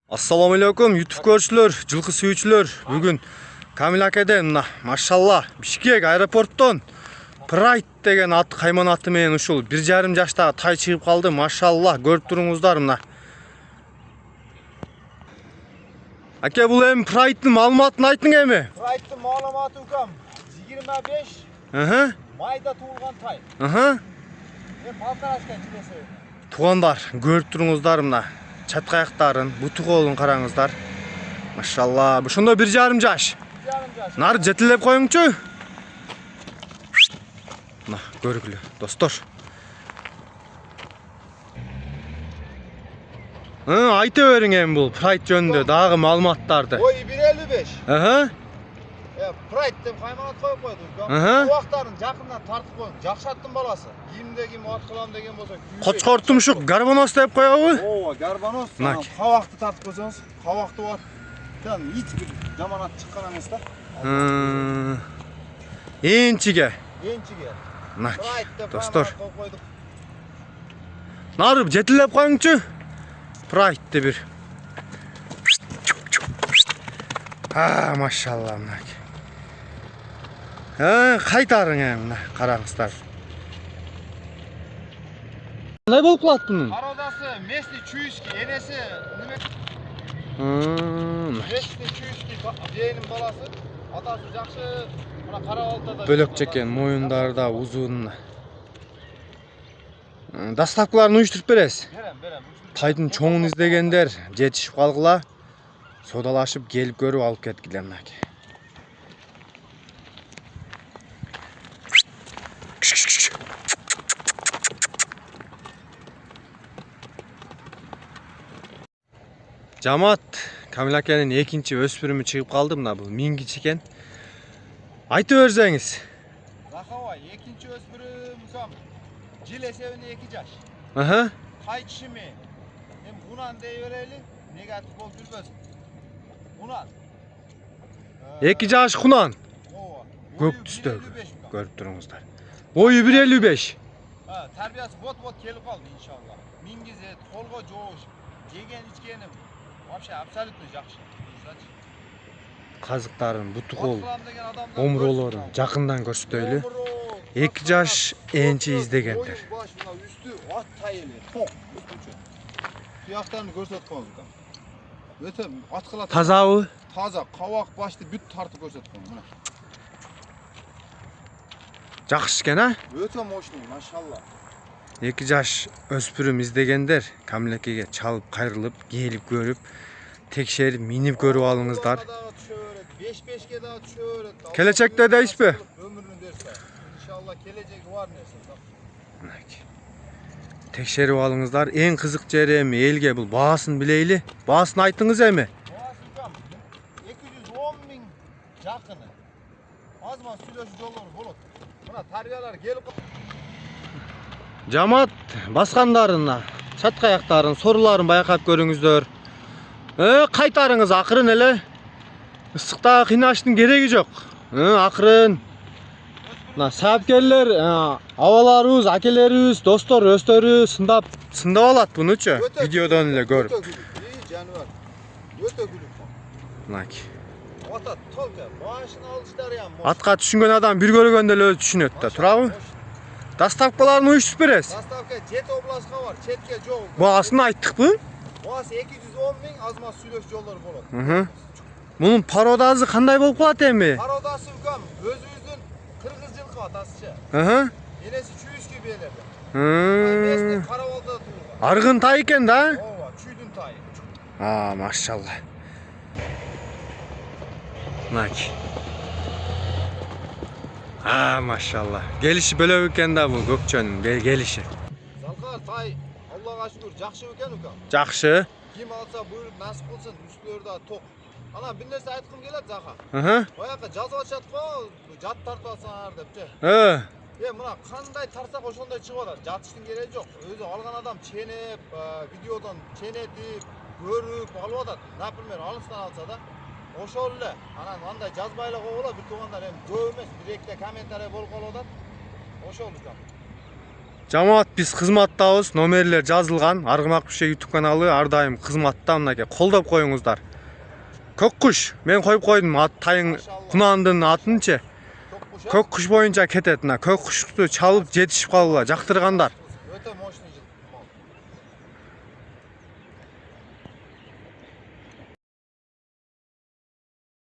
Assalamu alaikum YouTube көршілер, жылқы сүйүүчүлөр. Бүгүн Камил акеден машалла Бишкек аэропорттон Pride деген аты кайман аты менен ушул 1,5 жаштагы тай чыгып калды. Машалла, көрүп туруңуздар мына. Аке, бул эми Pride'дын маалыматын айтың эми. Pride'дын маалыматы укам 25 майда туулган тай. Балкарашка жилесе. Тугандар, көрүп туруңуздар мына. Чатка аяктарын, буту колун караңыздар. Машалла, ошондо 1,5 жаш. 1,5 жаш. Нары жетилеп коюңчу. Мына, көргүлө, достор. Айта бериң эми бул Pride жөнүндө дагы маалыматтарды. Ой 1,55. Pride деп кайманат коюп койду. Убактарын жакындан тартып коюң. Жакшаттын баласы. Кимде ким ат кылам деген болсо. Кочкор тумшук гарбонос деп коебу? Ооба, гарбонос. Кабакты тартып койсоңуз, кабакты бар. Тан эч бир жаманат чыккан эмес да. Энчиге. Мына, достор. Нары жетилеп коюңчу. Pride'ди бир. Машалла мына. Кайтарың эми мына, караңыздар. Кандай болуп калат бунун? Пародасы местный чуйский, энеси неме? Местный чуйский бейнин баласы. Атасы жакшы. Мына карабалтада Бөлөкчө экен, моюндары узун. Доставкаларын уюштуруп бересиз. Берем. Тайдын чоңун издегендер жетишип калгыла. Содалашып келип көрүп алып кеткиле мынаки. Жамат, Камил акенин экинчи өспүрүмү чыгып калды. Мына бул мингич экен. Айта берсеңиз. Захавай, экинчи өспүрүм укам. Жыл эсебинде 2 жаш. Тай чишими. Эми унан дей берели, негатив болуп жүрбөсүн. Унан. 2 жаш кунан. Ооба. Көк түстөгү. Көрүп туруңуздар. Бою 1,55. Тарбиясы бот келип калды иншалла. Мингизет, колго жоош, жеген ичкеним вообще абсолютно жакшы. Казыктарын, буту кол, омуролорун жакындан көрсөтөлү. 2 жаш энчи издегендер. Үстү ат тайылы, ток, үстүчө. Туяктарын көрсөтүп коюңуз укам. Өтө аткыла Тазабы? Таза, кабак башты бүт тартып көрсөтүп коюң, мына. Жакшы экен, а? Өтө мощный, машалла. 2 жаш өспүрүм издегендер Камил акеге чалып кайрылып, келип көрүп, текшерип, минип көрүп алыңыздар. 5-5ке да түшөрөт. Келечекте дейсизби? Өмүрүн берсе. Иншалла келечеги бар нерсе. Текшерип алыңыздар. Эң кызык жери эми элге бул баасын билейли. Баасын айтыңыз эми. Баасын кам 210 миң жакыны. Азма сүйлөшүү жолдору болот. Мына тарбиялар келип Жамат баскандарына, чатка аяктарын, соруларын байкап көрүңүздөр. Кайтарыңыз акырын эле. Ысыкта кыйнаштын кереги жок. Акырын. Мына сапкерлер, абаларыбыз, акелерибиз, достор, өстөрү сындап алат бунучу. Видеодон эле көрүп. Жаныбар. Өтө күлүп. Мынаки. Ата толка башын алыштары ям. Атка түшүнгөн адам бир көргөндө эле өзү түшүнөт да, туурабы? Доставкаларын уюштуруп бересиз. Доставка 7 областка бар, четке жок. Баасын айттыкпы? Баасы 210 миң, азма сүйлөшүү жолдору болот. Мунун пародасы кандай болуп калат эми? Пародасы укам, өзүбүздүн кыргыз жылкы атасычы. Энеси чуйский биелерде. Местный карабалда туулган. Аргын тай экен да? Ооба, чүйдүн тайы. Машалла. Мынаки. Машалла. Келиши бөлөк экен да бул көкчөнүн келиши. Залкар тай, Аллага шүгүр, жакшы экен укам. Жакшы. Ким алса буйруп насип кылсын, үстүлөрү да ток. Ана бир нерсе айткым келет Заха. Бояка жазып атышат го, жат тартып алсаңар депчи. Мына кандай тарсак ошондой чыгып атат. Жатыштын кереги жок. Өзү алган адам ченеп, видеодон ченетип, көрүп алып атат. Например, алыстан алса да ошол эле. Анан андай жазбай эле койгула, бир туугандар эми жөө эмес, бир экте комментарий болуп калып атат. Ошол укам. Жамаат биз кызматтабыз. Номерлер жазылган. Аргымак Бишке YouTube каналы ар дайым кызматта. Мынакей колдоп коюңуздар. Көк куш. Мен коюп койдум. Тайың Кунандын атынчы. Көк куш боюнча кетет. Көк кушту чалып жетишип калгыла. Жактыргандар.